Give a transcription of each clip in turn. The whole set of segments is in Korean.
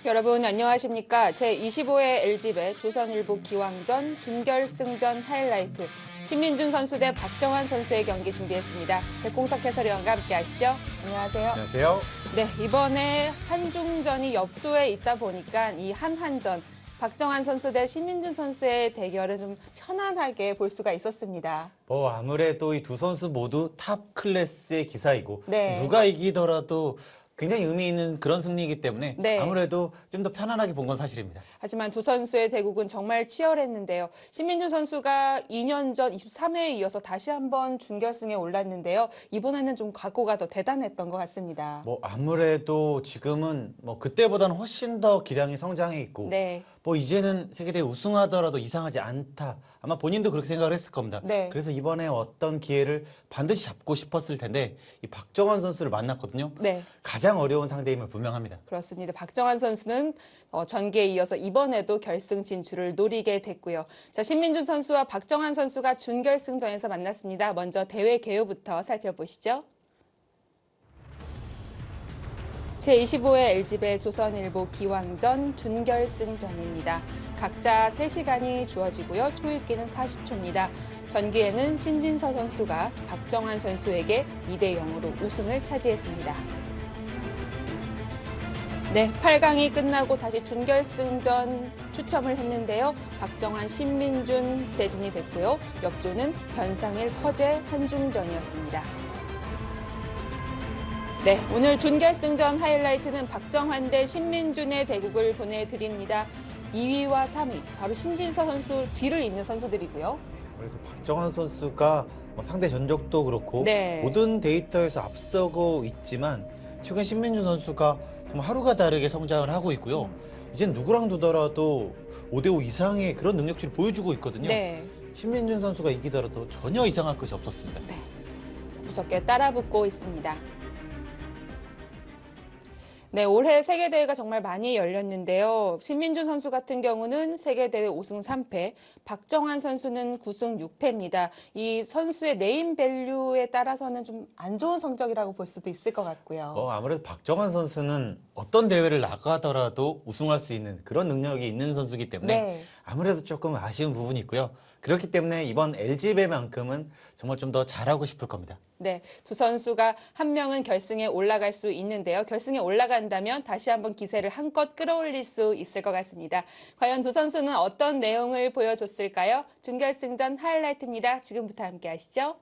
여러분 안녕하십니까? 제25회 LG배 조선일보 기왕전 준결승전 하이라이트 신민준 선수 대 박정환 선수의 경기 준비했습니다. 백공석 해설위원과 함께 하시죠. 안녕하세요. 안녕하세요. 네, 이번에 한중전이 옆조에 있다 보니까 이 한한전 박정환 선수 대 신민준 선수의 대결은 좀 편안하게 볼 수가 있었습니다. 아무래도 이 두 선수 모두 탑 클래스의 기사이고 네. 누가 이기더라도 굉장히 의미 있는 그런 승리이기 때문에 네. 아무래도 좀 더 편안하게 본 건 사실입니다. 하지만 두 선수의 대국은 정말 치열했는데요. 신민준 선수가 2년 전 23회에 이어서 다시 한번 준결승에 올랐는데요. 이번에는 좀 각오가 더 대단했던 것 같습니다. 아무래도 지금은 그때보다는 훨씬 더 기량이 성장해 있고 네. 이제는 세계대회 우승하더라도 이상하지 않다. 아마 본인도 그렇게 생각을 했을 겁니다. 네. 그래서 이번에 어떤 기회를 반드시 잡고 싶었을 텐데 이 박정환 선수를 만났거든요. 네. 가장 어려운 상대임을 분명합니다. 그렇습니다. 박정환 선수는 전기에 이어서 이번에도 결승 진출을 노리게 됐고요. 자, 신민준 선수와 박정환 선수가 준결승전에서 만났습니다. 먼저 대회 개요부터 살펴보시죠. 제25회 LG배 조선일보 기왕전 준결승전입니다. 각자 3시간이 주어지고요. 초읽기는 40초입니다. 전기에는 신진서 선수가 박정환 선수에게 2대0으로 우승을 차지했습니다. 네, 8강이 끝나고 다시 준결승전 추첨을 했는데요. 박정환, 신민준 대진이 됐고요. 옆조는 변상일, 허재, 한중전이었습니다. 네, 오늘 준결승전 하이라이트는 박정환 대 신민준의 대국을 보내드립니다. 2위와 3위, 바로 신진서 선수 뒤를 잇는 선수들이고요. 그래도 박정환 선수가 상대 전적도 그렇고 네. 모든 데이터에서 앞서고 있지만 최근 신민준 선수가 좀 하루가 다르게 성장을 하고 있고요. 이젠 누구랑 두더라도 5대5 이상의 그런 능력치를 보여주고 있거든요. 네. 신민준 선수가 이기더라도 전혀 이상할 것이 없었습니다. 네. 무섭게 따라붙고 있습니다. 네, 올해 세계대회가 정말 많이 열렸는데요. 신민준 선수 같은 경우는 세계대회 5승 3패, 박정환 선수는 9승 6패입니다. 이 선수의 네임밸류에 따라서는 좀 안 좋은 성적이라고 볼 수도 있을 것 같고요. 아무래도 박정환 선수는 어떤 대회를 나가더라도 우승할 수 있는 그런 능력이 있는 선수이기 때문에 네. 아무래도 조금 아쉬운 부분이 있고요. 그렇기 때문에 이번 LG배만큼은 정말 좀 더 잘하고 싶을 겁니다. 네, 두 선수가 한 명은 결승에 올라갈 수 있는데요. 결승에 올라간다면 다시 한번 기세를 한껏 끌어올릴 수 있을 것 같습니다. 과연 두 선수는 어떤 내용을 보여줬을까요? 준결승전 하이라이트입니다. 지금부터 함께 하시죠.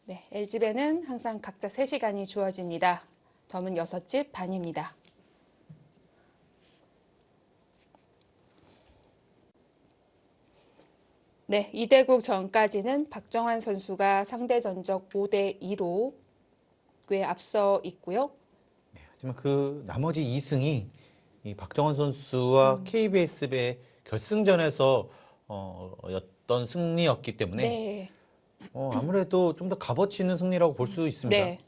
네, LG배는 항상 각자 3시간이 주어집니다. 덤은 6집 반입니다. 네, 이대국 전까지는 박정환 선수가 상대 전적 5대2로 꽤 앞서 있고요. 하지만 그 나머지 2승이 이 박정환 선수와 KBS배 결승전에서 였던 승리였기 때문에 네. 아무래도 좀 더 값어치 있는 승리라고 볼 수 있습니다. 네.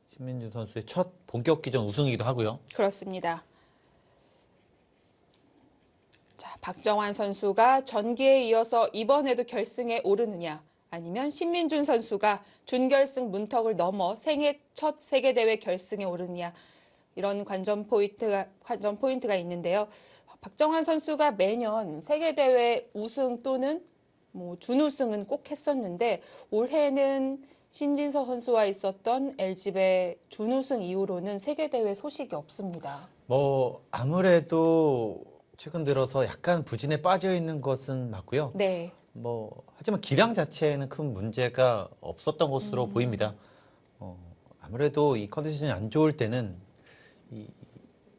신민준 선수의 첫 본격기전 우승이기도 하고요. 그렇습니다. 자, 박정환 선수가 전기에 이어서 이번에도 결승에 오르느냐, 아니면 신민준 선수가 준결승 문턱을 넘어 생애 첫 세계대회 결승에 오르느냐, 이런 관전 포인트가 있는데요. 박정환 선수가 매년 세계대회 우승 또는 준우승은 꼭 했었는데 올해는 신진서 선수와 있었던 LG배 준우승 이후로는 세계대회 소식이 없습니다. 아무래도 최근 들어서 약간 부진에 빠져 있는 것은 맞고요. 네. 하지만 기량 자체에는 큰 문제가 없었던 것으로 보입니다. 아무래도 이 컨디션이 안 좋을 때는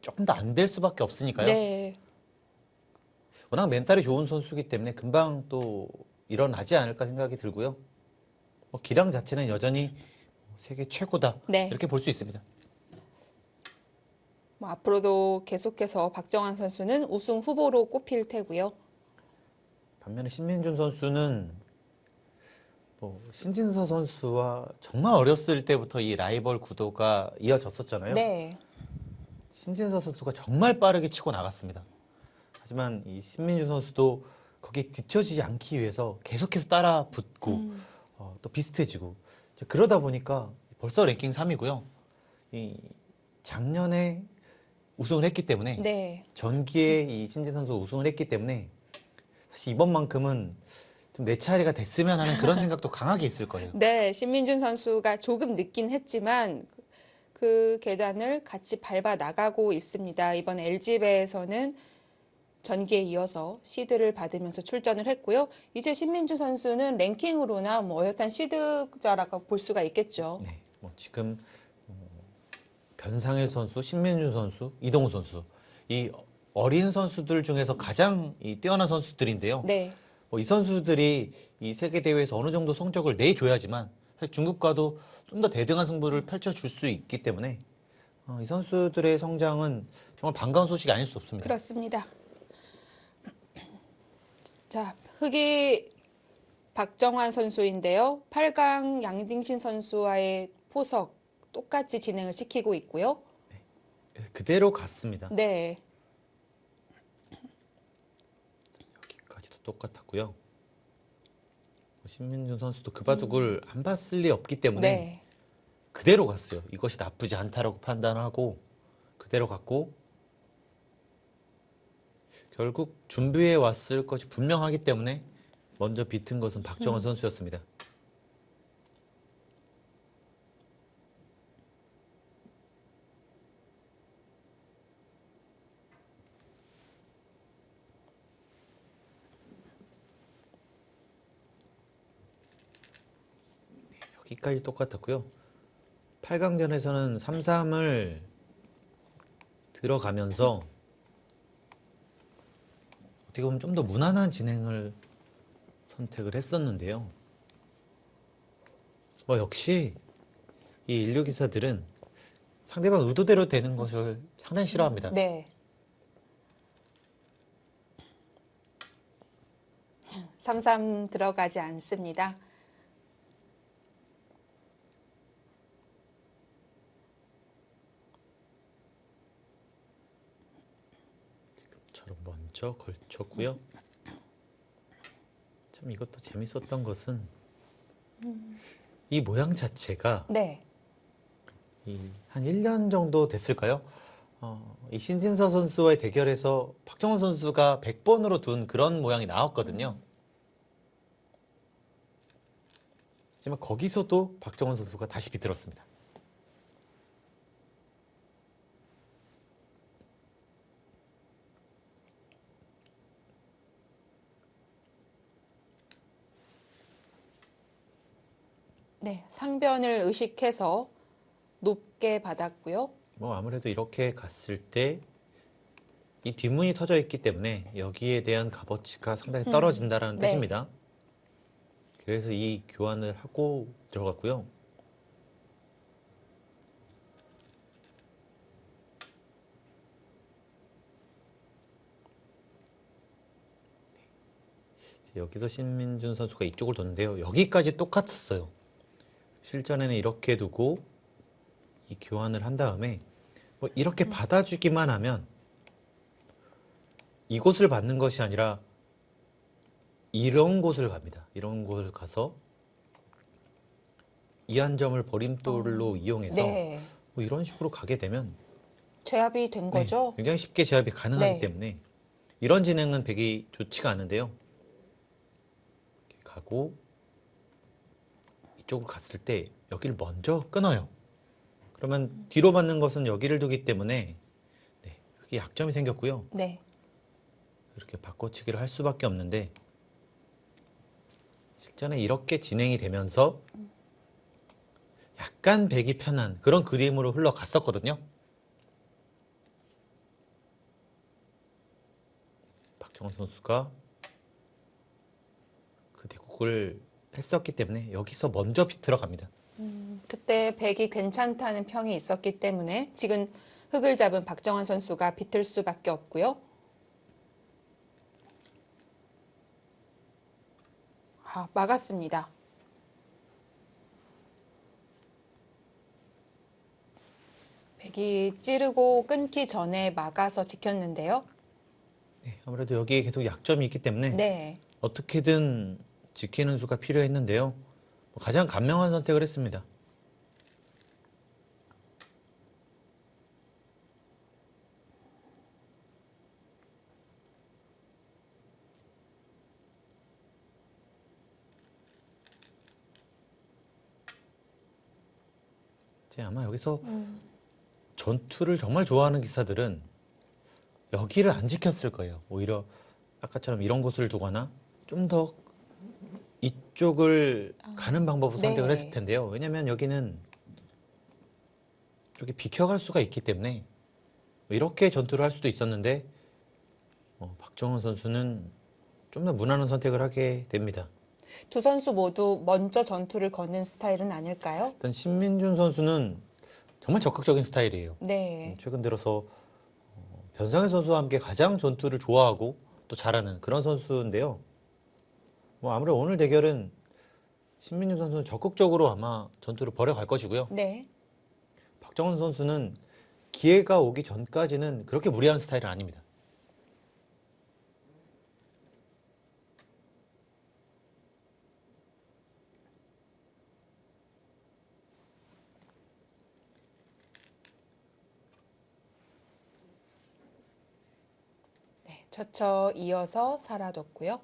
조금 더 안 될 수밖에 없으니까요. 네. 워낙 멘탈이 좋은 선수이기 때문에 금방 또 일어나지 않을까 생각이 들고요. 기량 자체는 여전히 세계 최고다. 네. 이렇게 볼 수 있습니다. 앞으로도 계속해서 박정환 선수는 우승 후보로 꼽힐 테고요. 반면에 신민준 선수는 신진서 선수와 정말 어렸을 때부터 이 라이벌 구도가 이어졌었잖아요. 네. 신진서 선수가 정말 빠르게 치고 나갔습니다. 하지만 이 신민준 선수도 거기에 뒤처지지 않기 위해서 계속해서 따라 붙고 또 비슷해지고 그러다 보니까 벌써 랭킹 3위고요. 이 작년에 우승을 했기 때문에 네. 전기에 이 신진 선수 우승을 했기 때문에 사실 이번만큼은 좀 내 차례가 됐으면 하는 그런 생각도 강하게 있을 거예요. 네, 신민준 선수가 조금 늦긴 했지만 그 계단을 같이 밟아 나가고 있습니다. 이번 LG배에서는 전기에 이어서 시드를 받으면서 출전을 했고요. 이제 신민준 선수는 랭킹으로나 뭐 어엿한 시드자라고 볼 수가 있겠죠. 네, 뭐 지금 변상일 선수, 신민준 선수, 이동우 선수 이 어린 선수들 중에서 가장 이 뛰어난 선수들인데요. 네. 뭐 이 선수들이 이 세계 대회에서 어느 정도 성적을 내줘야지만 사실 중국과도 좀 더 대등한 승부를 펼쳐줄 수 있기 때문에 이 선수들의 성장은 정말 반가운 소식이 아닐 수 없습니다. 그렇습니다. 자, 흑이 박정환 선수인데요. 8강 양딩신 선수와의 포석 똑같이 진행을 시키고 있고요. 그대로 갔습니다. 네. 여기까지도 똑같았고요. 신민준 선수도 그 바둑을 안 봤을 리 없기 때문에 네. 그대로 갔어요. 이것이 나쁘지 않다라고 판단하고 그대로 갔고 결국 준비해 왔을 것이 분명하기 때문에 먼저 비튼 것은 박정원 선수였습니다. 여기까지 똑같았고요. 8강전에서는 3-3을 들어가면서 어떻게 보면 좀 더 무난한 진행을 선택을 했었는데요. 역시 이 인류 기사들은 상대방 의도대로 되는 것을 상당히 싫어합니다. 네. 3-3 들어가지 않습니다. 지금처럼 먼저 걸쳤고요. 참 이것도 재밌었던 것은 이 모양 자체가 네. 한 1년 정도 됐을까요? 이 신진서 선수와의 대결에서 박정원 선수가 100번으로 둔 그런 모양이 나왔거든요. 하지만 거기서도 박정원 선수가 다시 비틀었습니다. 네. 상변을 의식해서 높게 받았고요. 아무래도 이렇게 갔을 때 이 뒷문이 터져 있기 때문에 여기에 대한 값어치가 상당히 떨어진다라는 네. 뜻입니다. 그래서 이 교환을 하고 들어갔고요. 여기서 신민준 선수가 이쪽을 뒀는데요. 여기까지 똑같았어요. 실전에는 이렇게 두고 이 교환을 한 다음에 이렇게 받아주기만 하면 이곳을 받는 것이 아니라 이런 곳을 갑니다. 이런 곳을 가서 이 한 점을 버림돌로 이용해서 네. 이런 식으로 가게 되면 제압이 된 거죠? 굉장히 쉽게 제압이 가능하기 네. 때문에 이런 진행은 되게 좋지가 않은데요. 이렇게 가고 이쪽으로 갔을 때 여기를 먼저 끊어요. 그러면 뒤로 받는 것은 여기를 두기 때문에 그게 약점이 생겼고요. 네. 이렇게 바꿔치기를 할 수밖에 없는데 실전에 이렇게 진행이 되면서 약간 배기 편한 그런 그림으로 흘러갔었거든요. 박정원 선수가 그 대국을 했었기 때문에 여기서 먼저 비틀어갑니다. 그때 백이 괜찮다는 평이 있었기 때문에 지금 흙을 잡은 박정환 선수가 비틀 수밖에 없고요. 막았습니다. 백이 찌르고 끊기 전에 막아서 지켰는데요. 아무래도 여기에 계속 약점이 있기 때문에 네. 어떻게든 지키는 수가 필요했는데요. 가장 간명한 선택을 했습니다. 이제 아마 여기서 전투를 정말 좋아하는 기사들은 여기를 안 지켰을 거예요. 오히려 아까처럼 이런 곳을 두거나 좀 더 이쪽을 가는 방법을 선택을 네. 했을 텐데요. 왜냐면 여기는 이렇게 비켜갈 수가 있기 때문에 이렇게 전투를 할 수도 있었는데 박정원 선수는 좀 더 무난한 선택을 하게 됩니다. 두 선수 모두 먼저 전투를 거는 스타일은 아닐까요? 일단 신민준 선수는 정말 적극적인 스타일이에요. 네. 최근 들어서 변상현 선수와 함께 가장 전투를 좋아하고 또 잘하는 그런 선수인데요. 아무래도 오늘 대결은 신민준 선수는 적극적으로 아마 전투를 벌여갈 것이고요. 네. 박정원 선수는 기회가 오기 전까지는 그렇게 무리하는 스타일은 아닙니다. 네. 젖혀 이어서 살아뒀고요.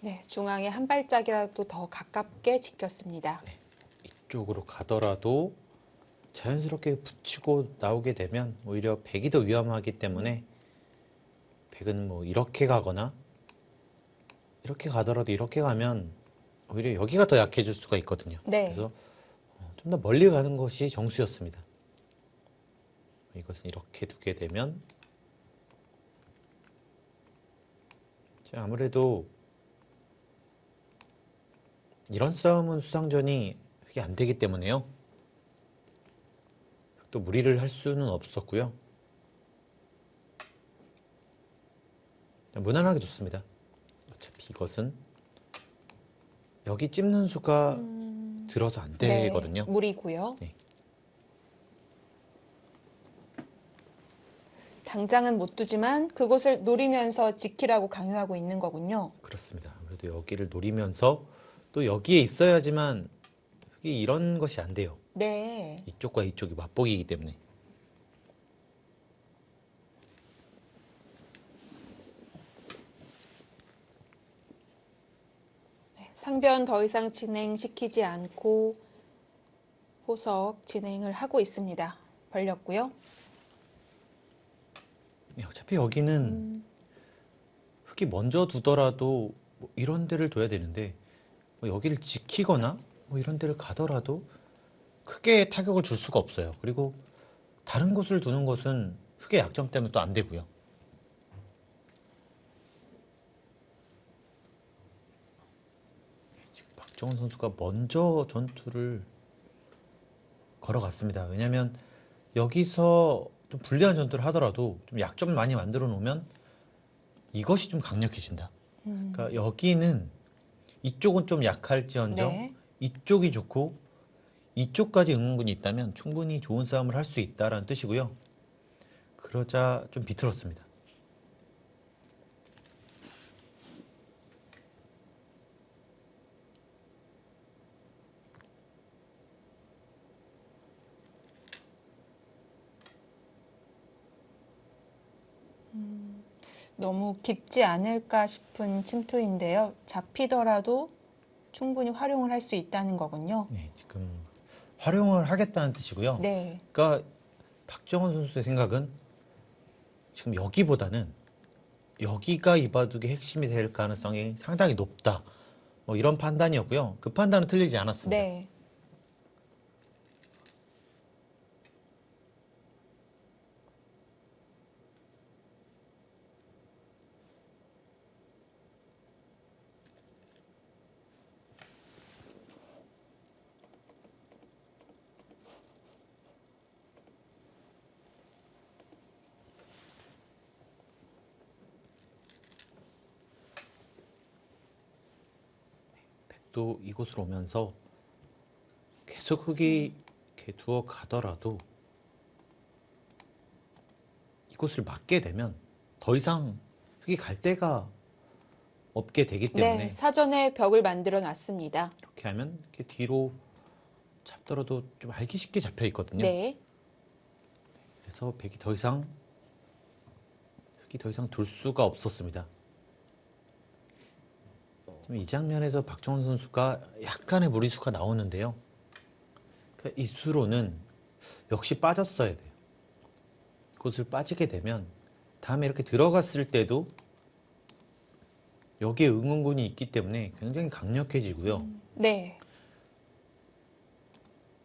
네, 중앙에 한 발짝이라도 더 가깝게 지켰습니다. 이쪽으로 가더라도 자연스럽게 붙이고 나오게 되면 오히려 백이 더 위험하기 때문에 백은 뭐 이렇게 가거나 이렇게 가더라도 이렇게 가면 오히려 여기가 더 약해질 수가 있거든요. 네. 그래서 좀 더 멀리 가는 것이 정수였습니다. 이것은 이렇게 두게 되면 아무래도 이런 싸움은 수상전이 이게 안 되기 때문에요. 또 무리를 할 수는 없었고요. 무난하게 뒀습니다. 어차피 이것은 여기 찝는 수가 들어서 안 되거든요. 네, 무리고요. 네. 당장은 못 두지만 그곳을 노리면서 지키라고 강요하고 있는 거군요. 그렇습니다. 아무래도 여기를 노리면서 또 여기에 있어야지만 흙이 이런 것이 안 돼요. 네. 이쪽과 이쪽이 맞보기이기 때문에. 상변 더 이상 진행시키지 않고 호석 진행을 하고 있습니다. 벌렸고요. 어차피 여기는 흙이 먼저 두더라도 뭐 이런 데를 둬야 되는데 뭐 여기를 지키거나 뭐 이런 데를 가더라도 크게 타격을 줄 수가 없어요. 그리고 다른 곳을 두는 것은 흙의 약점 때문에 또 안 되고요. 지금 박정훈 선수가 먼저 전투를 걸어갔습니다. 왜냐하면 여기서 좀 불리한 전투를 하더라도 좀 약점을 많이 만들어 놓으면 이것이 좀 강력해진다. 그러니까 여기는 이쪽은 좀 약할지언정 네. 이쪽이 좋고 이쪽까지 응원군이 있다면 충분히 좋은 싸움을 할 수 있다라는 뜻이고요. 그러자 좀 비틀었습니다. 너무 깊지 않을까 싶은 침투인데요. 잡히더라도 충분히 활용을 할 수 있다는 거군요. 네, 지금 활용을 하겠다는 뜻이고요. 네. 그러니까 박정원 선수의 생각은 지금 여기보다는 여기가 이 바둑의 핵심이 될 가능성이 상당히 높다. 뭐 이런 판단이었고요. 그 판단은 틀리지 않았습니다. 네. 백도 이곳으로 오면서 계속 흙이 이렇게 두어 가더라도 이곳을 막게 되면 더 이상 흙이 갈 데가 없게 되기 때문에 네, 사전에 벽을 만들어 놨습니다. 이렇게 하면 이렇게 뒤로 잡더라도 좀 알기 쉽게 잡혀 있거든요. 네. 그래서 흙이 더 이상 둘 수가 없었습니다. 지금 이 장면에서 박정원 선수가 약간의 무리수가 나오는데요. 그러니까 이 수로는 역시 빠졌어야 돼요. 이곳을 빠지게 되면 다음에 이렇게 들어갔을 때도 여기에 응원군이 있기 때문에 굉장히 강력해지고요. 네.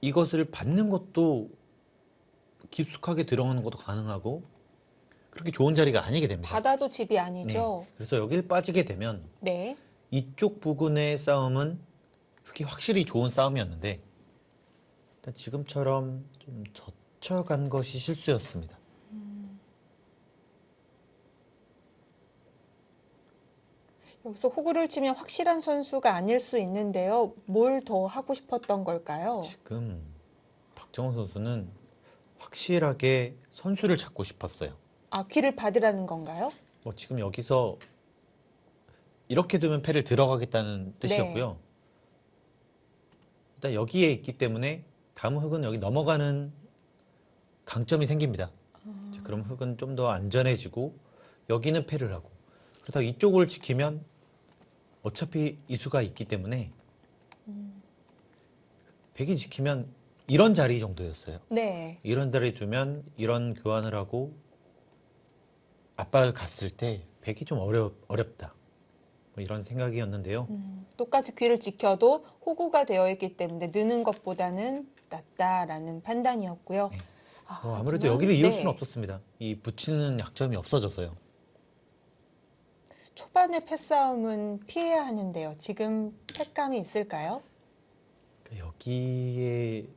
이것을 받는 것도 깊숙하게 들어가는 것도 가능하고 그렇게 좋은 자리가 아니게 됩니다. 바다도 집이 아니죠. 네. 그래서 여길 빠지게 되면 네. 이쪽 부근의 싸움은 흙이 확실히 좋은 싸움이었는데 일단 지금처럼 좀 젖혀간 것이 실수였습니다. 여기서 호구를 치면 확실한 선수가 아닐 수 있는데요. 뭘 더 하고 싶었던 걸까요? 지금 박정호 선수는 확실하게 선수를 잡고 싶었어요. 아, 귀를 받으라는 건가요? 지금 여기서 이렇게 두면 패를 들어가겠다는 뜻이었고요. 일단 여기에 있기 때문에 다음 흙은 여기 넘어가는 강점이 생깁니다. 자, 그럼 흙은 좀 더 안전해지고 여기는 패를 하고 그렇다고 이쪽을 지키면 어차피 이수가 있기 때문에 백이 지키면 이런 자리 정도였어요. 네. 이런 자리 주면 이런 교환을 하고 압박을 갔을 때 백이 좀 어렵다. 뭐 이런 생각이었는데요. 똑같이 귀를 지켜도 호구가 되어 있기 때문에 느는 것보다는 낫다라는 판단이었고요. 네. 아, 아무래도 하지만, 여기를 이을 네. 수는 없었습니다. 이 붙이는 약점이 없어져서요. 초반의 패싸움은 피해야 하는데요. 지금 패감이 있을까요? 그러니까 여기에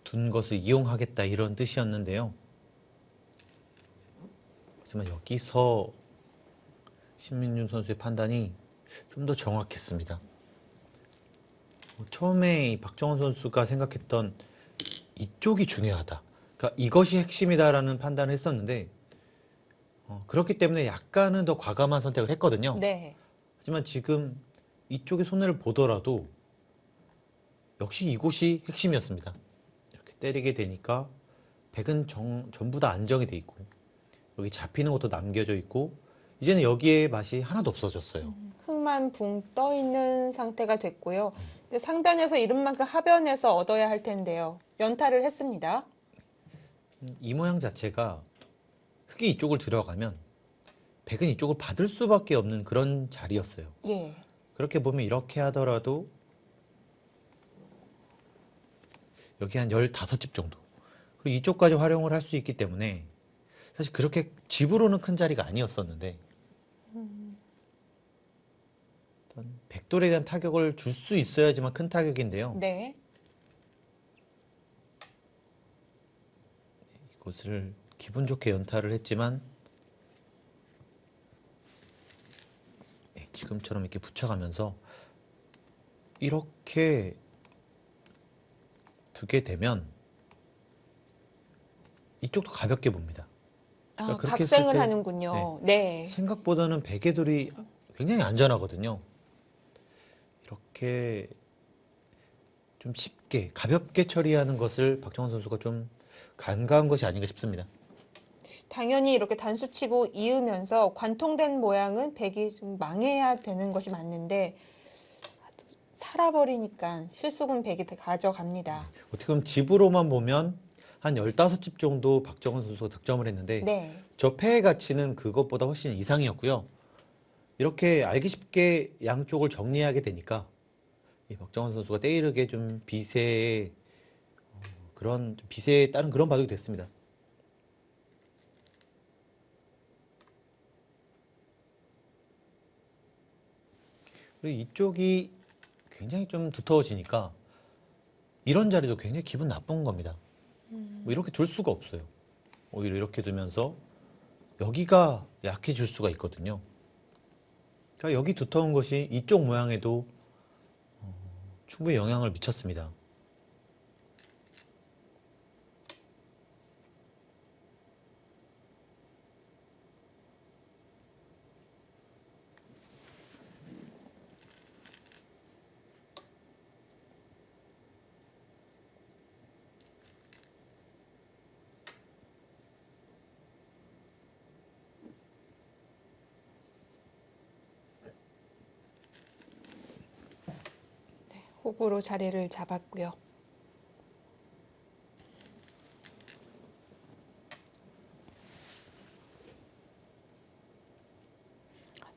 둔 것을 이용하겠다 이런 뜻이었는데요. 하지만 여기서 신민준 선수의 판단이 좀 더 정확했습니다. 처음에 이 박정원 선수가 생각했던 이쪽이 중요하다. 그러니까 이것이 핵심이다라는 판단을 했었는데 그렇기 때문에 약간은 더 과감한 선택을 했거든요. 네. 하지만 지금 이쪽에 손해를 보더라도 역시 이곳이 핵심이었습니다. 이렇게 때리게 되니까 백은 전부 다 안정이 돼 있고 여기 잡히는 것도 남겨져 있고 이제는 여기에 맛이 하나도 없어졌어요. 흙만 붕 떠 있는 상태가 됐고요. 근데 상변에서 이른 만큼 하변에서 얻어야 할 텐데요. 연타를 했습니다. 이 모양 자체가 흙이 이쪽을 들어가면 백은 이쪽을 받을 수밖에 없는 그런 자리였어요. 예. 그렇게 보면 이렇게 하더라도 여기 한 15집 정도 그리고 이쪽까지 활용을 할 수 있기 때문에 사실 그렇게 집으로는 큰 자리가 아니었었는데 일단 백돌에 대한 타격을 줄 수 있어야지만 큰 타격인데요. 네. 이곳을 기분 좋게 연타를 했지만 지금처럼 이렇게 붙여가면서 이렇게 두게 되면 이쪽도 가볍게 봅니다. 아, 그러니까 그렇게 했을 각생을 때, 하는군요. 네. 생각보다는 베개들이 굉장히 안전하거든요. 이렇게 좀 쉽게 가볍게 처리하는 것을 박정원 선수가 좀 간과한 것이 아닌가 싶습니다. 당연히 이렇게 단수치고 이으면서 관통된 모양은 백이 좀 망해야 되는 것이 맞는데 살아버리니까 실속은 백이 가져갑니다. 어떻게 보면 집으로만 보면 한 15집 정도 박정원 선수가 득점을 했는데 네. 저 패의 가치는 그것보다 훨씬 이상이었고요. 이렇게 알기 쉽게 양쪽을 정리하게 되니까 이 박정원 선수가 때이르게 좀 비세에 그런 비세에 따른 그런 바둑이 됐습니다. 그리고 이쪽이 굉장히 좀 두터워지니까 이런 자리도 굉장히 기분 나쁜 겁니다. 뭐 이렇게 둘 수가 없어요. 오히려 이렇게 두면서 여기가 약해질 수가 있거든요. 그러니까 여기 두터운 것이 이쪽 모양에도 충분히 영향을 미쳤습니다. 호구로 자리를 잡았고요.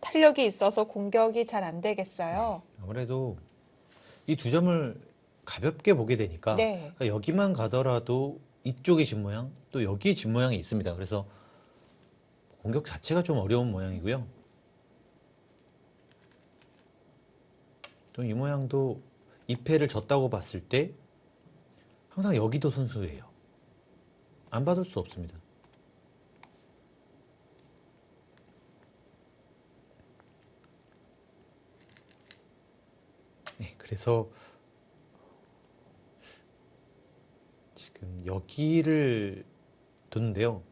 탄력이 있어서 공격이 잘 안 되겠어요. 아무래도 이 두 점을 가볍게 보게 되니까 네. 그러니까 여기만 가더라도 이쪽이 진 모양, 또 여기에 진 모양이 있습니다. 그래서 공격 자체가 좀 어려운 모양이고요. 또 이 모양도 2패를 졌다고 봤을 때 항상 여기도 선수예요. 안 받을 수 없습니다. 네, 그래서 지금 여기를 두는데요.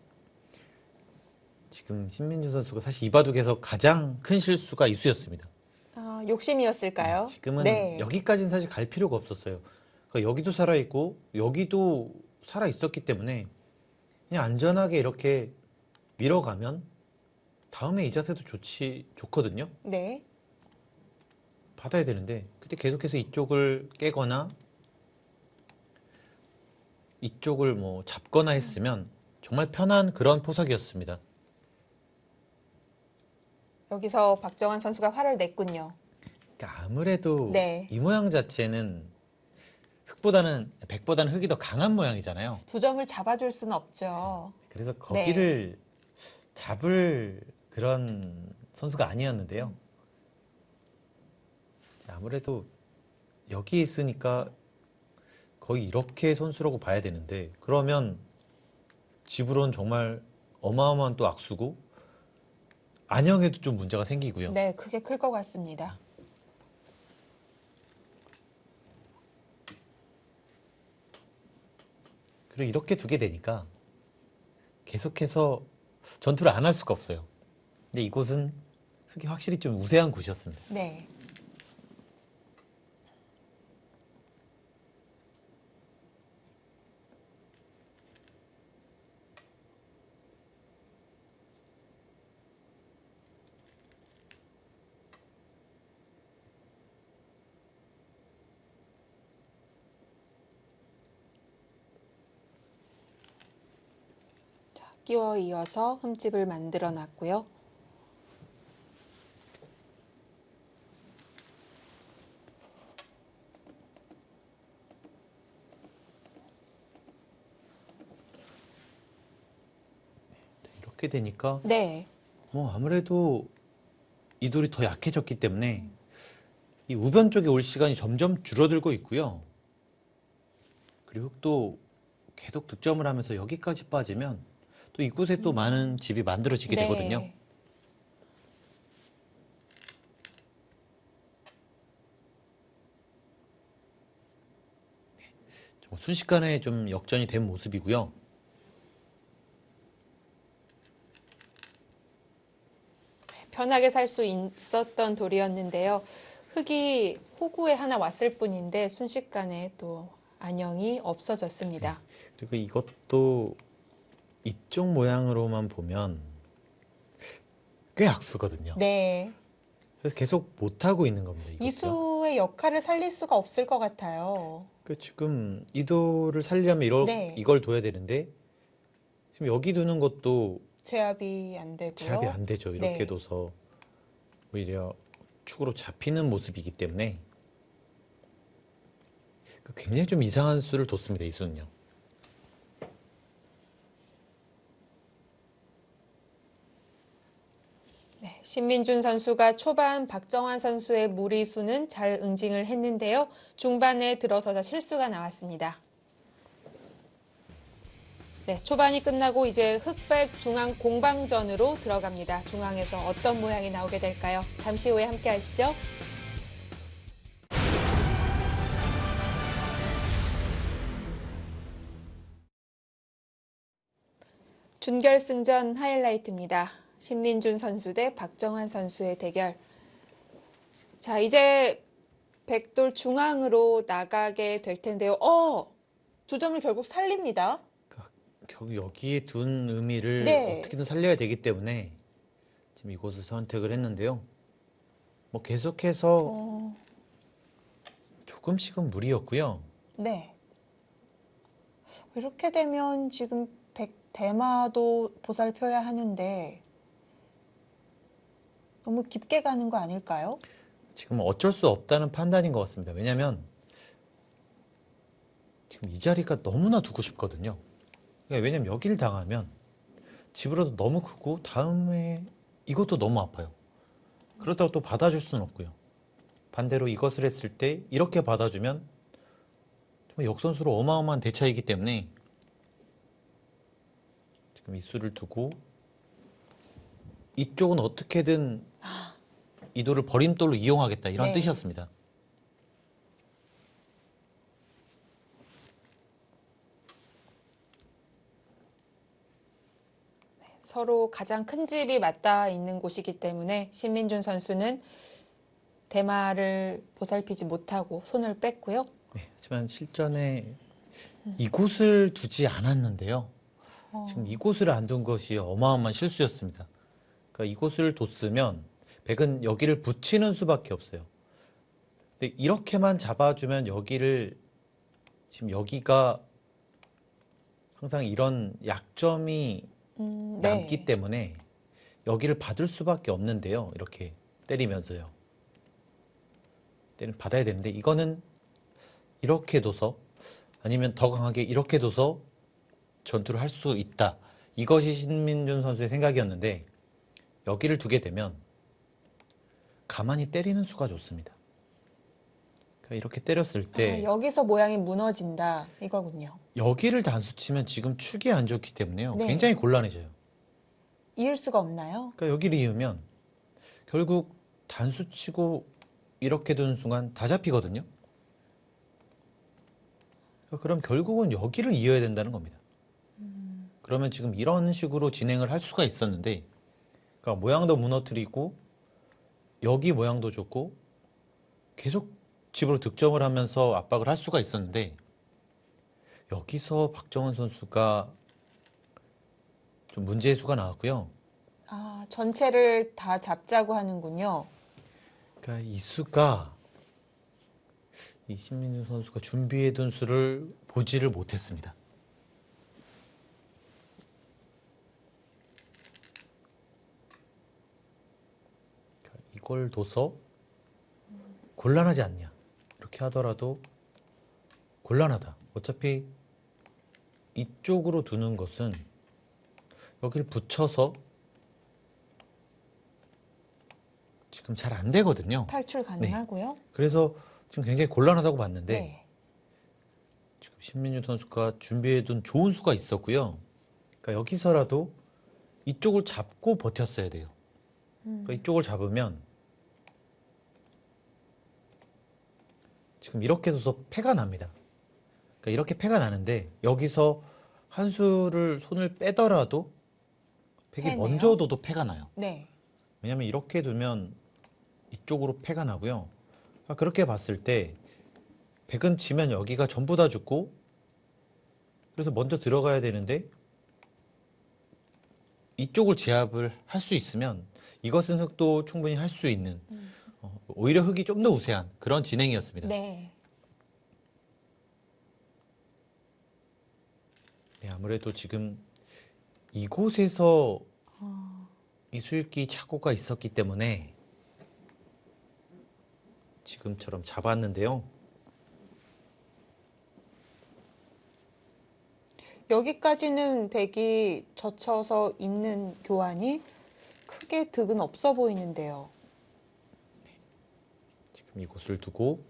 지금 신민준 선수가 사실 이 바둑에서 가장 큰 실수가 이수였습니다. 아, 욕심이었을까요? 지금은 네. 여기까지는 사실 갈 필요가 없었어요. 그러니까 여기도 살아있고 여기도 살아있었기 때문에 그냥 안전하게 이렇게 밀어가면 다음에 이 자세도 좋거든요. 네. 받아야 되는데 그때 계속해서 이쪽을 깨거나 이쪽을 뭐 잡거나 했으면 정말 편한 그런 포석이었습니다. 여기서 박정환 선수가 화를 냈군요. 그러니까 아무래도 네. 이 모양 자체는 백보다는 흙이 더 강한 모양이잖아요. 두 점을 잡아줄 수는 없죠. 그래서 거기를 잡을 그런 선수가 아니었는데요. 아무래도 여기 있으니까 거의 이렇게 선수라고 봐야 되는데 그러면 집으로는 정말 어마어마한 또 악수고 안형에도 좀 문제가 생기고요. 네, 그게 클 것 같습니다. 그리고 이렇게 두게 되니까 계속해서 전투를 안 할 수가 없어요. 근데 이곳은 흙이 확실히 좀 우세한 곳이었습니다. 네. 끼워 이어서 흠집을 만들어 놨고요. 이렇게 되니까 네. 뭐 아무래도 이 돌이 더 약해졌기 때문에 이 우변 쪽에 올 시간이 점점 줄어들고 있고요. 그리고 또 계속 득점을 하면서 여기까지 빠지면 또 이곳에 또 많은 집이 만들어지게 네. 되거든요. 순식간에 좀 역전이 된 모습이고요. 편하게 살 수 있었던 돌이었는데요. 흙이 호구에 하나 왔을 뿐인데 순식간에 또 안형이 없어졌습니다. 그리고 이것도 이쪽 모양으로만 보면 꽤 악수거든요. 네. 그래서 계속 못하고 있는 겁니다. 이것도. 이수의 역할을 살릴 수가 없을 것 같아요. 그 지금 이 돌을 살려면 네. 이걸 둬야 되는데 지금 여기 두는 것도 제압이 안 되고요. 제압이 안 되죠. 이렇게 네. 둬서 오히려 축으로 잡히는 모습이기 때문에 굉장히 좀 이상한 수를 뒀습니다. 이 수는요. 네, 신민준 선수가 초반 박정환 선수의 무리수는 잘 응징을 했는데요. 중반에 들어서자 실수가 나왔습니다. 네, 초반이 끝나고 이제 흑백 중앙 공방전으로 들어갑니다. 중앙에서 어떤 모양이 나오게 될까요? 잠시 후에 함께 하시죠. 준결승전 하이라이트입니다. 신민준 선수 대 박정환 선수의 대결. 자, 이제 백돌 중앙으로 나가게 될 텐데요. 두 점을 결국 살립니다. 결국 여기에 둔 의미를 네. 어떻게든 살려야 되기 때문에 지금 이곳을 선택을 했는데요. 뭐 계속해서 조금씩은 무리였고요. 네. 이렇게 되면 지금 대마도 보살펴야 하는데 너무 깊게 가는 거 아닐까요? 지금 어쩔 수 없다는 판단인 것 같습니다. 왜냐하면 지금 이 자리가 너무나 두고 싶거든요. 그러니까 왜냐면 여기를 당하면 집으로도 너무 크고 다음에 이것도 너무 아파요. 그렇다고 또 받아줄 수는 없고요. 반대로 이것을 했을 때 이렇게 받아주면 정말 역선수로 어마어마한 대차이기 때문에 지금 이 수를 두고 이쪽은 어떻게든 이도를 버림돌로 이용하겠다 이런 네. 뜻이었습니다. 서로 가장 큰 집이 맞닿아 있는 곳이기 때문에 신민준 선수는 대마를 보살피지 못하고 손을 뺐고요. 네, 하지만 실전에 이곳을 두지 않았는데요. 지금 이곳을 안 둔 것이 어마어마한 실수였습니다. 그러니까 이곳을 뒀으면 백은 여기를 붙이는 수밖에 없어요. 근데 이렇게만 잡아주면 여기를 지금 여기가 항상 이런 약점이 남기 네. 때문에 여기를 받을 수밖에 없는데요. 이렇게 때리면서요. 때는 받아야 되는데 이거는 이렇게 둬서 아니면 더 강하게 이렇게 둬서 전투를 할 수 있다. 이것이 신민준 선수의 생각이었는데 여기를 두게 되면 가만히 때리는 수가 좋습니다. 그러니까 이렇게 때렸을 때 여기서 모양이 무너진다 이거군요. 여기를 단수 치면 지금 축이 안 좋기 때문에요. 네. 굉장히 곤란해져요. 이을 수가 없나요? 그러니까 여기를 이으면 결국 단수 치고 이렇게 두는 순간 다 잡히거든요. 그러니까 그럼 결국은 여기를 이어야 된다는 겁니다. 그러면 지금 이런 식으로 진행을 할 수가 있었는데 그러니까 모양도 무너뜨리고 여기 모양도 좋고 계속 집으로 득점을 하면서 압박을 할 수가 있었는데 여기서 박정환 선수가 좀 문제의 수가 나왔고요. 전체를 다 잡자고 하는군요. 그러니까 이 수가 이 신민준 선수가 준비해둔 수를 보지를 못했습니다. 그러니까 이걸 둬서 곤란하지 않냐. 이렇게 하더라도 곤란하다. 어차피 이쪽으로 두는 것은 여기를 붙여서 지금 잘 안 되거든요. 탈출 가능하고요. 그래서 지금 굉장히 곤란하다고 봤는데 네. 지금 신민준 선수가 준비해둔 좋은 수가 있었고요. 그러니까 여기서라도 이쪽을 잡고 버텼어야 돼요. 그러니까 이쪽을 잡으면 지금 이렇게 둬서 패가 납니다. 그러니까 이렇게 패가 나는데 여기서 한 수를 손을 빼더라도 백이 패네요. 먼저 둬도 패가 나요. 네. 왜냐하면 이렇게 두면 이쪽으로 패가 나고요. 그러니까 그렇게 봤을 때 백은 지면 여기가 전부 다 죽고 그래서 먼저 들어가야 되는데 이쪽을 제압을 할 수 있으면 이것은 흑도 충분히 할 수 있는 오히려 흑이 좀 더 우세한 그런 진행이었습니다. 네. 네, 아무래도 지금 이곳에서 이 수익기 착오가 있었기 때문에 지금처럼 잡았는데요. 여기까지는 백이 젖혀서 있는 교환이 크게 득은 없어 보이는데요. 지금 이곳을 두고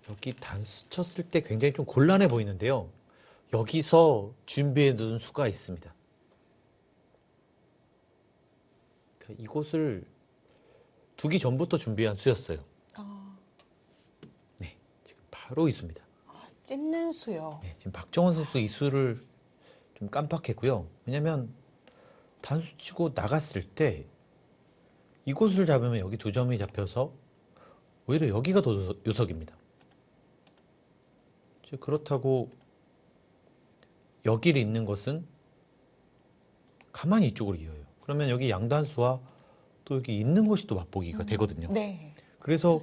여기 단수 쳤을 때 굉장히 좀 곤란해 보이는데요. 여기서 준비해 둔 수가 있습니다. 그러니까 이곳을 두기 전부터 준비한 수였어요. 네, 지금 바로 이 수입니다. 찝는 수요. 네, 지금 박정원 선수 이 수를 좀 깜빡했고요. 왜냐면 단수 치고 나갔을 때 이곳을 잡으면 여기 두 점이 잡혀서 오히려 여기가 더 요석입니다. 즉 그렇다고 여기를 있는 것은 가만히 이쪽으로 이어요. 그러면 여기 양단수와 또 여기 있는 것이 또 맛보기가 되거든요. 네. 그래서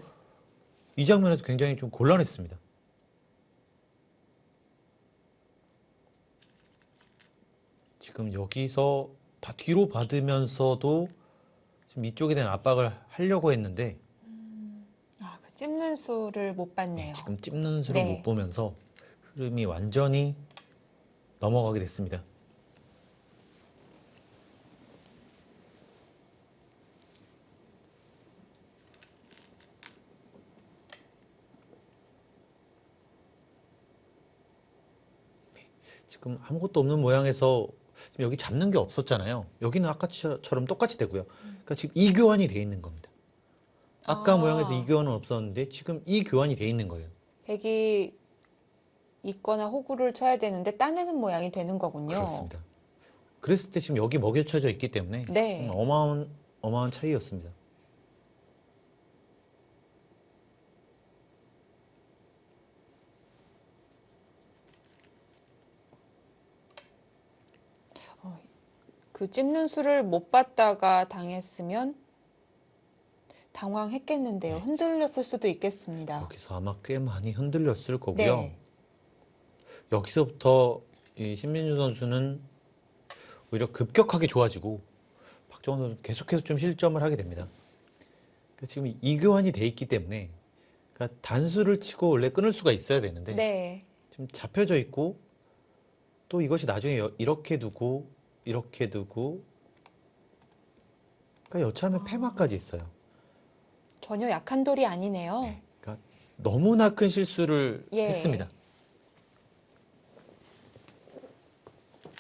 이 장면에서 굉장히 좀 곤란했습니다. 지금 여기서 뒤로 받으면서도 지금 이쪽에 대한 압박을 하려고 했는데 아, 그 찝는 수를 못 봤네요. 지금 찝는 수를 네. 못 보면서 흐름이 완전히 넘어가게 됐습니다. 지금 아무것도 없는 모양에서 지금 여기 잡는 게 없었잖아요. 여기는 아까처럼 똑같이 되고요. 그러니까 지금 이 교환이 돼 있는 겁니다. 아까 아. 모양에서 이 교환은 없었는데 지금 이 교환이 돼 있는 거예요. 백이 있거나 호구를 쳐야 되는데 따내는 모양이 되는 거군요. 그렇습니다. 그랬을 때 지금 여기 먹여쳐져 있기 때문에 네. 어마어마한 차이였습니다. 그 찝는 수를 못 봤다가 당했으면 당황했겠는데요. 흔들렸을 수도 있겠습니다. 여기서 아마 꽤 많이 흔들렸을 거고요. 네. 여기서부터 이 신민주 선수는 오히려 급격하게 좋아지고 박정원 선수 계속해서 좀 실점을 하게 됩니다. 그러니까 지금 이 교환이 돼 있기 때문에 그러니까 단수를 치고 원래 끊을 수가 있어야 되는데 네. 지금 잡혀져 있고 또 이것이 나중에 이렇게 두고 그러니까 여차하면 패마까지 있어요. 전혀 약한 돌이 아니네요. 그러니까 너무나 큰 실수를 예. 했습니다.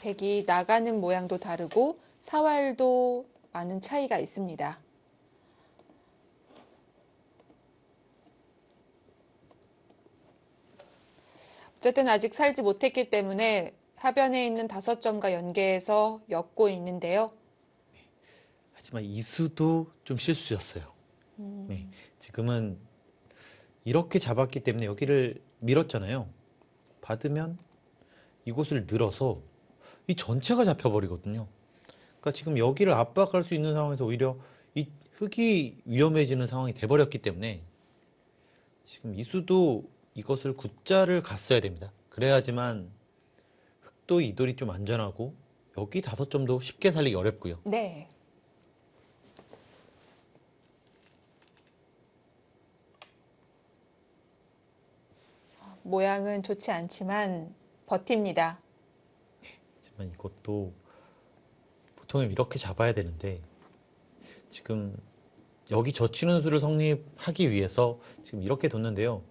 백이 나가는 모양도 다르고 사활도 많은 차이가 있습니다. 어쨌든 아직 살지 못했기 때문에 하변에 있는 5점과 연계해서 엮고 있는데요. 하지만 이수도 좀 실수였어요. 네, 지금은 이렇게 잡았기 때문에 여기를 밀었잖아요. 받으면 이곳을 늘어서 이 전체가 잡혀버리거든요. 그러니까 지금 여기를 압박할 수 있는 상황에서 오히려 이 흙이 위험해지는 상황이 돼버렸기 때문에 지금 이수도 이것을 굿자를 갔어야 됩니다. 그래야지만 흙도 이돌이 좀 안전하고 여기 5점도 쉽게 살리기 어렵고요. 네. 모양은 좋지 않지만 버팁니다. 하지만 이것도 보통은 이렇게 잡아야 되는데 지금 여기 젖히는 수를 성립하기 위해서 지금 이렇게 뒀는데요.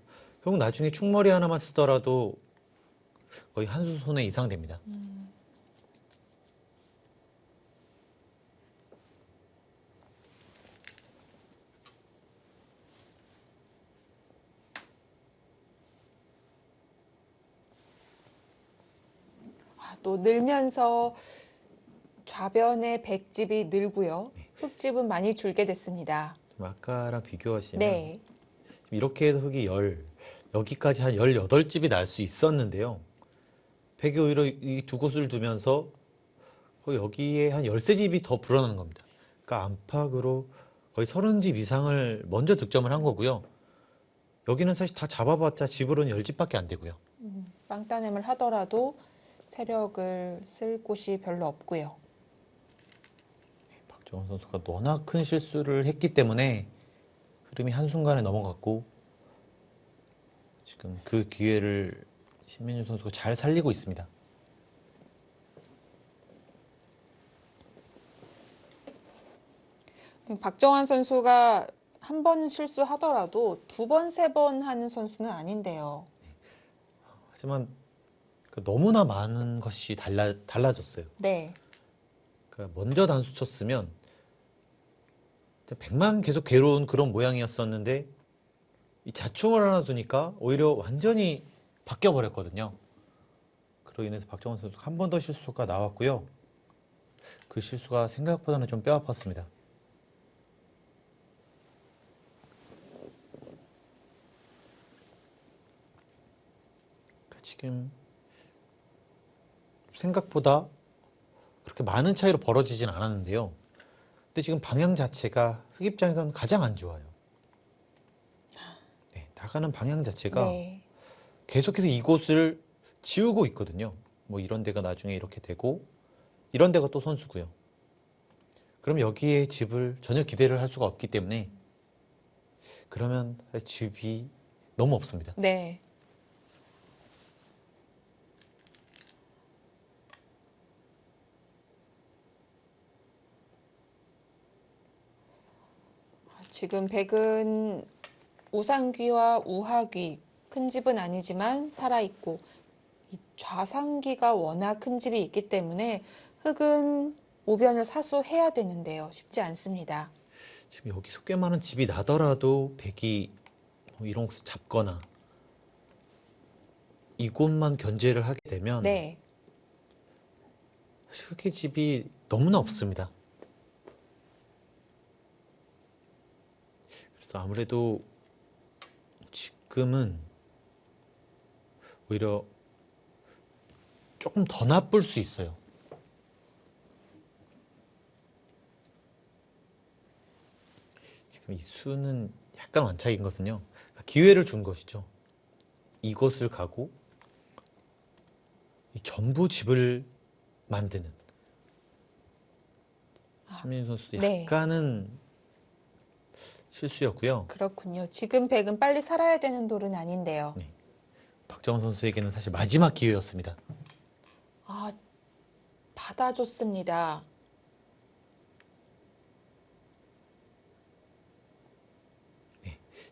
결국 나중에 충머리 하나만 쓰더라도 거의 한 수 손에 이상 됩니다. 또 늘면서 좌변의 백집이 늘고요. 흙집은 많이 줄게 됐습니다. 좀 아까랑 비교하시면 네. 지금 이렇게 해서 흙이 여기까지 한 18집이 날 수 있었는데요. 백이 오히려 이 두 곳을 두면서 거의 여기에 한 13집이 더 불어나는 겁니다. 그러니까 안팎으로 거의 30집 이상을 먼저 득점을 한 거고요. 여기는 사실 다 잡아봤자 집으로는 10집밖에 안 되고요. 빵따냄을 하더라도 세력을 쓸 곳이 별로 없고요. 박정원 선수가 너나 큰 실수를 했기 때문에 흐름이 한순간에 넘어갔고 지금 그 기회를 신민주 선수가 잘 살리고 있습니다. 박정환 선수가 한 번 실수하더라도 2번, 3번 하는 선수는 아닌데요. 하지만 너무나 많은 것이 달라졌어요. 네. 그러니까 먼저 단수 쳤으면 100만 계속 괴로운 그런 모양이었었는데 이 자충을 하나 두니까 오히려 완전히 바뀌어 버렸거든요. 그로 인해서 박정원 선수가 한 번 더 실수가 나왔고요. 그 실수가 생각보다는 좀 뼈 아팠습니다. 그러니까 지금 생각보다 그렇게 많은 차이로 벌어지진 않았는데요. 근데 지금 방향 자체가 흑 입장에서는 가장 안 좋아요. 네, 나가는 방향 자체가 네. 계속해서 이곳을 지우고 있거든요. 뭐 이런 데가 나중에 이렇게 되고 이런 데가 또 선수고요. 그럼 여기에 집을 전혀 기대를 할 수가 없기 때문에 그러면 집이 너무 없습니다. 네. 지금 백은 우상귀와 우하귀, 큰 집은 아니지만 살아있고, 이 좌상귀가 워낙 큰 집이 있기 때문에 흑은 우변을 사수해야 되는데요. 쉽지 않습니다. 지금 여기서 꽤 많은 집이 나더라도 백이 뭐 이런 곳을 잡거나 이곳만 견제를 하게 되면 네. 흑의 집이 너무나 없습니다. 그래서 아무래도 지금은 오히려 조금 더 나쁠 수 있어요. 지금 이 수는 약간 완착인 것은요. 기회를 준 것이죠. 이곳을 가고 이 전부 집을 만드는 신민준 선수 네. 약간은 실수였고요. 그렇군요. 지금 백은 빨리 살아야 되는 돌은 아닌데요. 네. 박정원 선수에게는 사실 마지막 기회였습니다. 아, 받아줬습니다.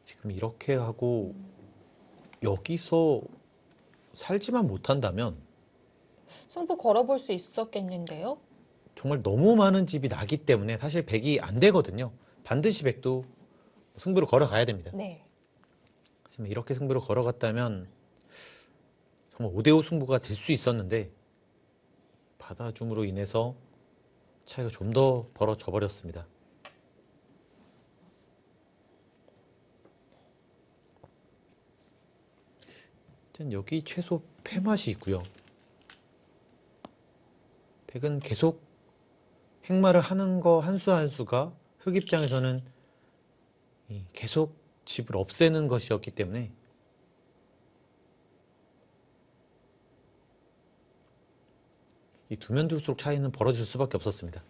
지금 이렇게 하고 여기서 살지만 못한다면 승부 걸어볼 수 있었겠는데요. 정말 너무 많은 집이 나기 때문에 사실 백이 안 되거든요. 반드시 백도 승부를 걸어가야 됩니다. 네. 하지만 이렇게 승부를 걸어갔다면 정말 5대5 승부가 될 수 있었는데 받아줌으로 인해서 차이가 좀 더 벌어져 버렸습니다. 일단 여기 최소 패맛이 있고요. 백은 계속 행마를 하는 거 한 수 한 수가 흑 입장에서는 계속 집을 없애는 것이었기 때문에 이 두면 둘수록 차이는 벌어질 수밖에 없었습니다.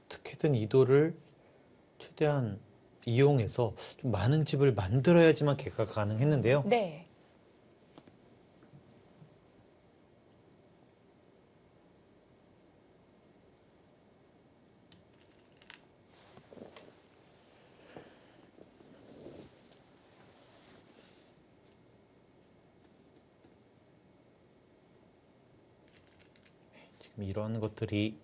어떻게든 이도를 최대한 이용해서 좀 많은 집을 만들어야지만 개가 가능했는데요. 네. 지금 이런 것들이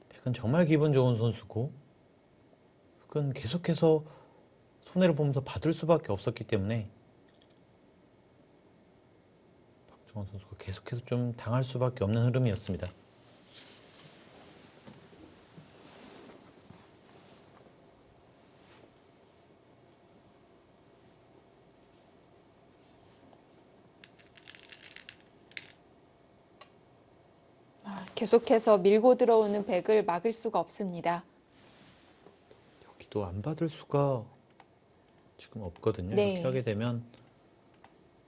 백은 정말 기분 좋은 선수고 흑은 계속해서 손해를 보면서 받을 수밖에 없었기 때문에 박정원 선수가 계속해서 좀 당할 수밖에 없는 흐름이었습니다. 계속해서 밀고 들어오는 백을 막을 수가 없습니다. 여기도 안 받을 수가 지금 없거든요. 네. 이렇게 하게 되면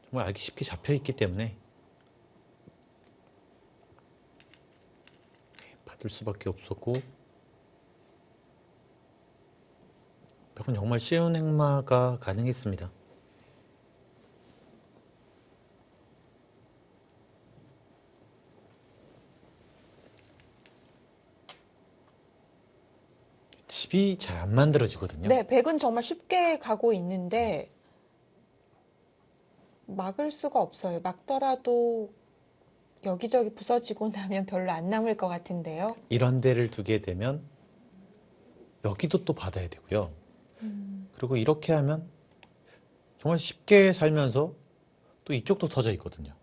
정말 알기 쉽게 잡혀 있기 때문에 받을 수밖에 없었고 백은 정말 쉬운 행마가 가능했습니다. 집이 잘 안 만들어지거든요. 네, 백은 정말 쉽게 가고 있는데 막을 수가 없어요. 막더라도 여기저기 부서지고 나면 별로 안 남을 것 같은데요. 이런 데를 두게 되면 여기도 또 받아야 되고요. 그리고 이렇게 하면 정말 쉽게 살면서 또 이쪽도 터져 있거든요.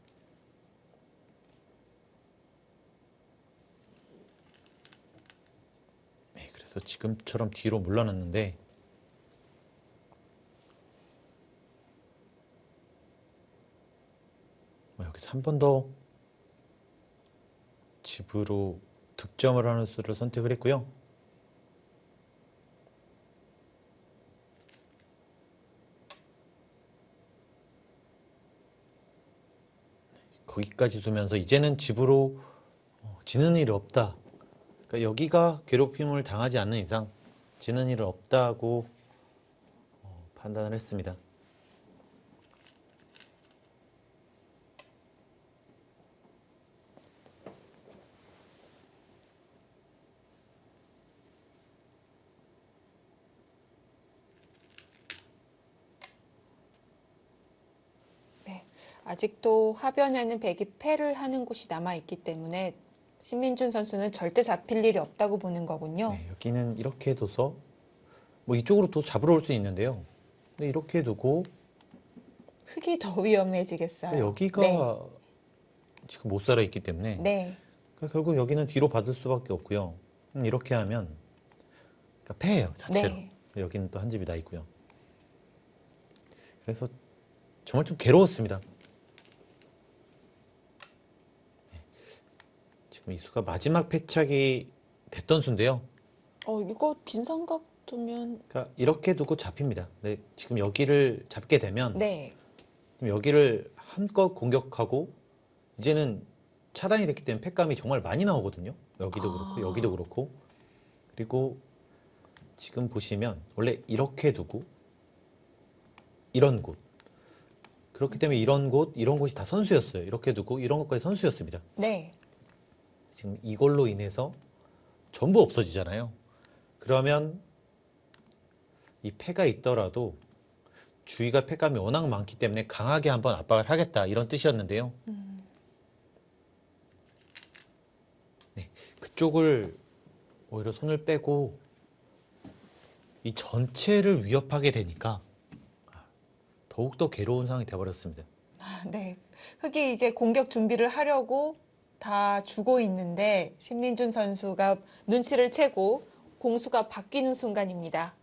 네, 그래서 지금처럼 뒤로 물러났는데 여기서 한 번 더 집으로 득점을 하는 수를 선택을 했고요. 거기까지 두면서 이제는 집으로 지는 일이 없다. 그러니까 여기가 괴롭힘을 당하지 않는 이상 지는 일은 없다고 판단을 했습니다. 네, 아직도 하변에는 백이 패를 하는 곳이 남아 있기 때문에 신민준 선수는 절대 잡힐 일이 없다고 보는 거군요. 네, 여기는 이렇게 둬서 뭐 이쪽으로 또 잡으러 올 수 있는데요. 근데 이렇게 두고 흙이 더 위험해지겠어요. 여기가 네. 지금 못 살아 있기 때문에 네. 그러니까 결국 여기는 뒤로 받을 수밖에 없고요. 이렇게 하면 그러니까 패예요, 자체로. 네. 여기는 또 한 집이 나 있고요. 그래서 정말 좀 괴로웠습니다. 네. 지금 이 수가 마지막 패착이 됐던 수인데요. 이거 빈 삼각 두면 그러니까 이렇게 두고 잡힙니다. 네, 지금 여기를 잡게 되면 네. 지금 여기를 한껏 공격하고 이제는 차단이 됐기 때문에 패감이 정말 많이 나오거든요. 여기도 그렇고 여기도 그렇고. 그리고 지금 보시면 원래 이렇게 두고 이런 곳. 그렇기 때문에 이런 곳이 다 선수였어요. 이렇게 두고 이런 것까지 선수였습니다. 네. 지금 이걸로 인해서 전부 없어지잖아요. 그러면 이 패가 있더라도 주위가 패감이 워낙 많기 때문에 강하게 한번 압박을 하겠다 이런 뜻이었는데요. 네, 그쪽을 오히려 손을 빼고 이 전체를 위협하게 되니까 더욱더 괴로운 상황이 되어버렸습니다. 네. 흙이 이제 공격 준비를 하려고 다 주고 있는데 신민준 선수가 눈치를 채고 공수가 바뀌는 순간입니다.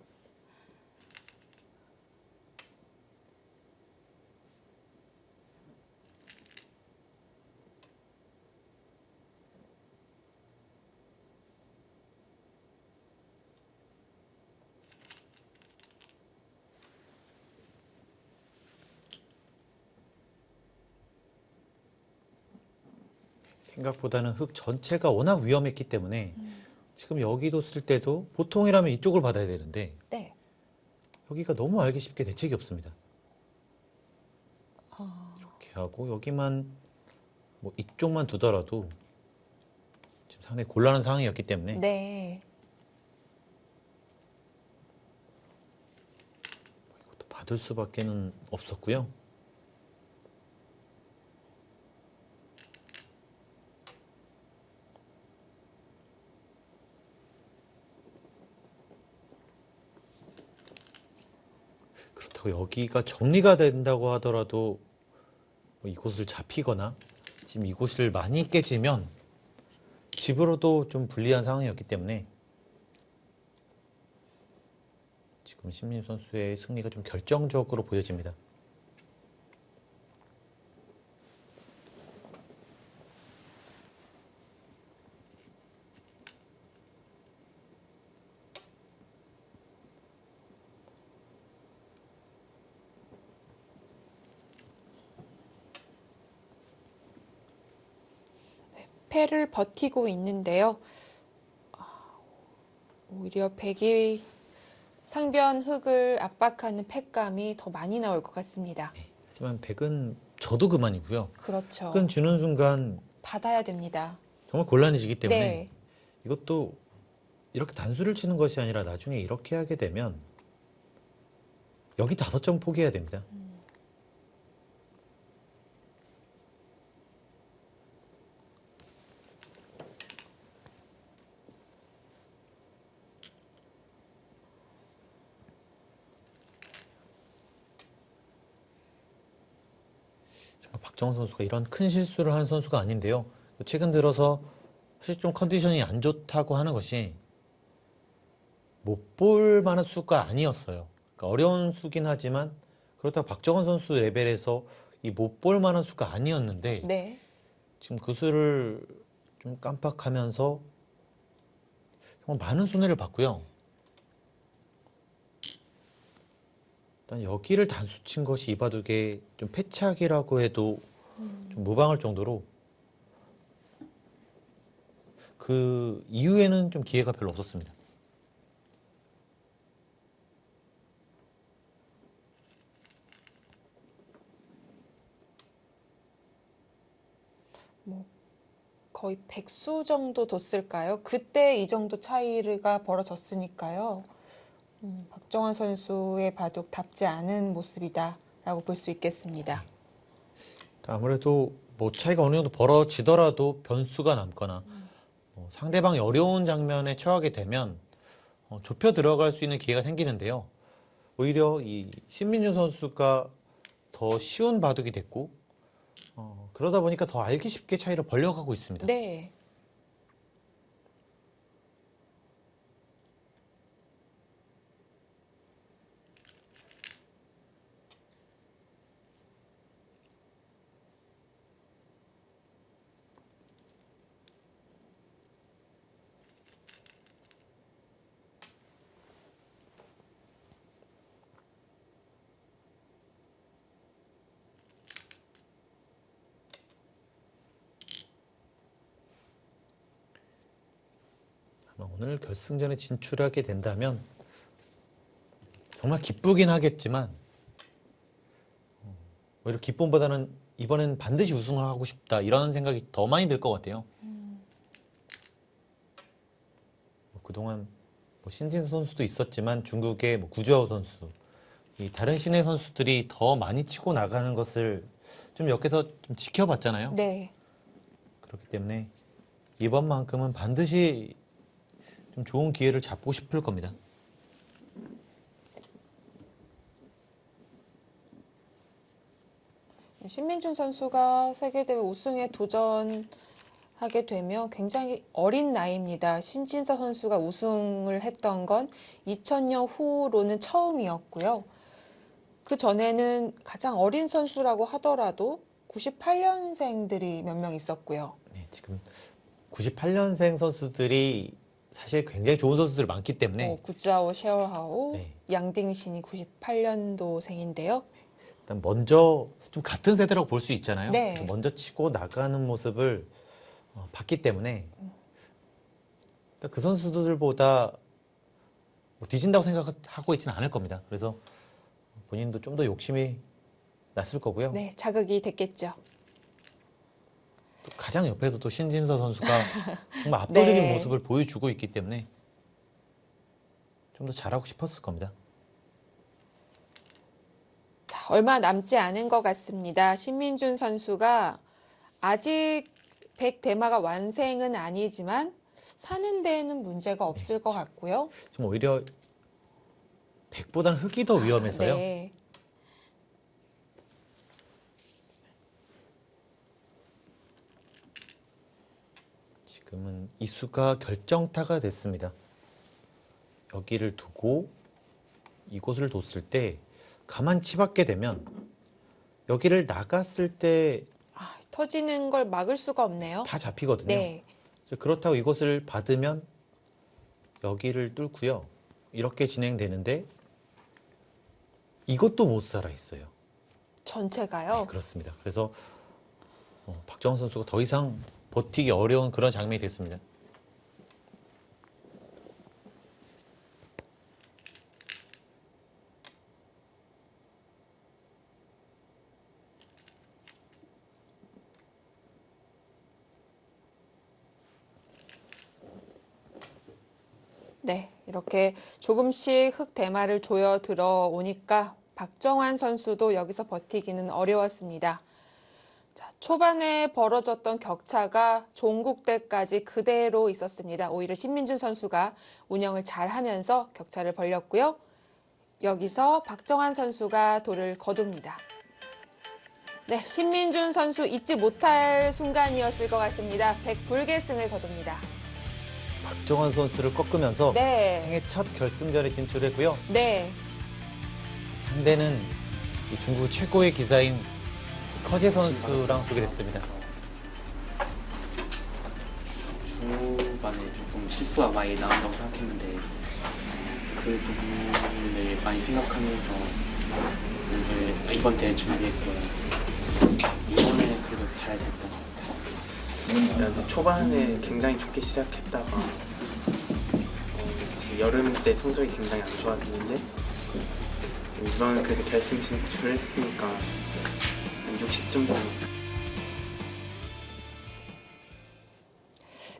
생각보다는 흙 전체가 워낙 위험했기 때문에 지금 여기도 쓸 때도 보통이라면 이쪽을 받아야 되는데 네. 여기가 너무 알기 쉽게 대책이 없습니다. 이렇게 하고 여기만 뭐 이쪽만 두더라도 지금 상당히 곤란한 상황이었기 때문에 네. 이것도 받을 수밖에는 없었고요. 그렇다고 여기가 정리가 된다고 하더라도 뭐 이곳을 잡히거나 지금 이곳을 많이 깨지면 집으로도 좀 불리한 상황이었기 때문에 지금 신민준 선수의 승리가 좀 결정적으로 보여집니다. 패를 버티고 있는데요. 오히려 백이 상변 흙을 압박하는 패감이 더 많이 나올 것 같습니다. 하지만 백은 저도 그만이고요. 그렇죠. 흑은 주는 순간 받아야 됩니다. 정말 곤란해지기 때문에 네. 이것도 이렇게 단수를 치는 것이 아니라 나중에 이렇게 하게 되면 여기 5점 포기해야 됩니다. 정말 박정원 선수가 이런 큰 실수를 하는 선수가 아닌데요. 최근 들어서 사실 좀 컨디션이 안 좋다고 하는 것이 못 볼 만한 수가 아니었어요. 그러니까 어려운 수긴 하지만 그렇다고 박정원 선수 레벨에서 이 못 볼 만한 수가 아니었는데 네. 지금 그 수를 좀 깜빡하면서 정말 많은 손해를 봤고요. 일단 여기를 단수 친 것이 이 바둑의 좀 패착이라고 해도 좀 무방할 정도로 그 이후에는 좀 기회가 별로 없었습니다. 거의 100수 정도 뒀을까요? 그때 이 정도 차이가 벌어졌으니까요. 박정환 선수의 바둑답지 않은 모습이다라고 볼 수 있겠습니다. 아무래도 뭐 차이가 어느 정도 벌어지더라도 변수가 남거나 상대방이 어려운 장면에 처하게 되면 좁혀 들어갈 수 있는 기회가 생기는데요. 오히려 이 신민준 선수가 더 쉬운 바둑이 됐고 그러다 보니까 더 알기 쉽게 차이를 벌려가고 있습니다. 네. 아마 오늘 결승전에 진출하게 된다면 정말 기쁘긴 하겠지만 오히려 기쁨보다는 이번엔 반드시 우승을 하고 싶다 이런 생각이 더 많이 들 것 같아요. 그동안 뭐 신진 선수도 있었지만 중국의 뭐 구주아우 선수, 이 다른 신의 선수들이 더 많이 치고 나가는 것을 좀 옆에서 좀 지켜봤잖아요. 네. 그렇기 때문에 이번만큼은 반드시 좀 좋은 기회를 잡고 싶을 겁니다. 신민준 선수가 세계대회 우승에 도전하게 되면 굉장히 어린 나이입니다. 신진서 선수가 우승을 했던 건 2000년 후로는 처음이었고요. 그 전에는 가장 어린 선수라고 하더라도 98년생들이 몇 명 있었고요. 네, 지금 98년생 선수들이 사실 굉장히 좋은 선수들이 많기 때문에 구짜오, 셰어하오, 네. 양딩신이 98년도생인데요. 일단 먼저 좀 같은 세대라고 볼 수 있잖아요. 네. 그래서 먼저 치고 나가는 모습을 봤기 때문에 일단 그 선수들보다 뭐 뒤진다고 생각하고 있지는 않을 겁니다. 그래서 본인도 좀 더 욕심이 났을 거고요. 네, 자극이 됐겠죠. 또 가장 옆에서 또 신진서 선수가 정말 압도적인 네. 모습을 보여주고 있기 때문에 좀 더 잘하고 싶었을 겁니다. 자, 얼마 남지 않은 것 같습니다. 신민준 선수가 아직 100대마가 완생은 아니지만 사는 데에는 문제가 없을 것 같고요. 지금 오히려 100보다는 흙이 더 위험해서요. 네. 지금은 이 수가 결정타가 됐습니다. 여기를 두고 이곳을 뒀을 때 가만 치받게 되면 여기를 나갔을 때 다 터지는 걸 막을 수가 없네요. 잡히거든요. 네. 그렇다고 이곳을 받으면 여기를 뚫고요. 이렇게 진행되는데 이것도 못 살아 있어요. 전체가요. 네, 그렇습니다. 그래서 박정원 선수가 더 이상 버티기 어려운 그런 장면이 됐습니다. 네, 이렇게 조금씩 흑대마를 조여 들어오니까 박정환 선수도 여기서 버티기는 어려웠습니다. 자, 초반에 벌어졌던 격차가 종국대까지 그대로 있었습니다. 오히려 신민준 선수가 운영을 잘하면서 격차를 벌렸고요. 여기서 박정환 선수가 돌을 거둡니다. 네, 신민준 선수 잊지 못할 순간이었을 것 같습니다. 100불계승을 거둡니다. 박정환 선수를 꺾으면서 네, 생애 첫 결승전에 진출했고요. 네, 상대는 이 중국 최고의 기사인 커제 선수랑 보게 됐습니다. 중후반에 조금 실수가 많이 나온다고 생각했는데 그 부분을 많이 생각하면서 오늘 이번 대회 준비했고요. 이번에 그래도 잘 됐던 것 같아요. 일단 초반에 굉장히 좋게 시작했다가 여름 때 성적이 굉장히 안 좋았는데 지금 이번에 그래도 결승 진출했으니까 한 60점 정도.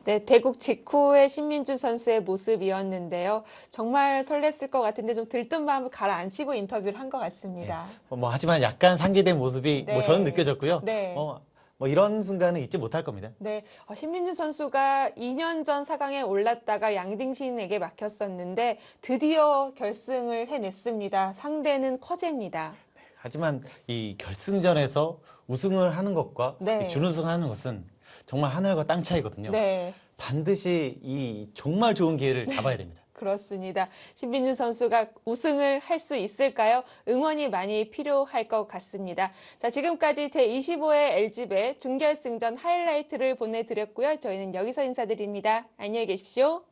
네, 대국 직후의 신민준 선수의 모습이었는데요. 정말 설렜을 것 같은데 좀 들뜬 마음을 가라앉히고 인터뷰를 한 것 같습니다. 하지만 약간 상기된 모습이 네. 저는 느껴졌고요. 네. 이런 순간은 잊지 못할 겁니다. 네, 신민준 선수가 2년 전 4강에 올랐다가 양딩신에게 막혔었는데 드디어 결승을 해냈습니다. 상대는 커제입니다. 하지만 이 결승전에서 우승을 하는 것과 네. 이 준우승하는 것은 정말 하늘과 땅 차이거든요. 네, 반드시 이 정말 좋은 기회를 잡아야 됩니다. 그렇습니다. 신민준 선수가 우승을 할 수 있을까요? 응원이 많이 필요할 것 같습니다. 자, 지금까지 제25회 LG배 준결승전 하이라이트를 보내드렸고요. 저희는 여기서 인사드립니다. 안녕히 계십시오.